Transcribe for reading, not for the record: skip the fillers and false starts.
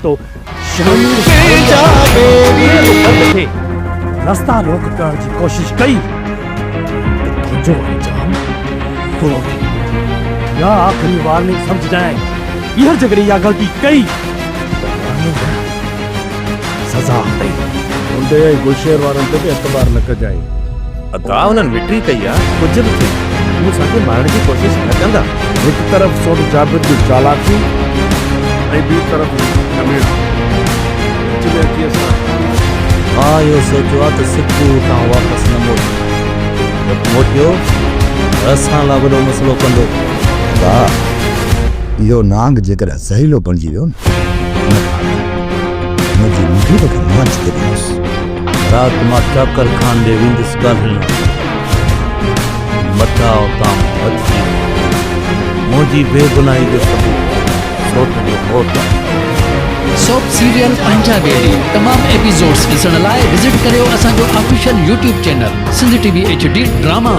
तो रास्ता रोक करण जी कोशिश कई तुझो अंजाम तो या आखिरी वार्निंग समझ जाए यह जगड़ी या गलती कई सजा दे उनते गुलशेर वारन ते भी एतबार न कजाई अगा उन्हनि विटरी कई आहे कुझु बि थिए उहो असांखे मारण जी कोशिश न कंदा। एक तरफ सोड जाबिर की चालाकी ऐं ॿी तरफ जमीन चले थी असां मां इहो सोचियो आहे त सिक्कू तां वापसि न मोटियो असां लाइ वॾो मसइलो कंदो। वाह इहो नांग जेकर ज़हरीलो बणिजी वियो न मुंहिंजी मुंडी खे मांच ते ॾिनोसि। राति मां चाकर खान ॾे वेंदुसि ॻाल्हि मथा तां अची मुंहिंजी बेगुनाही जो सबूत सोट जो मौत सोप सीरियल पंजाबी तमाम एपिसोड्स ॾिसण लाइ विज़िट करियो असांजो official YouTube channel Sindh TV HD drama.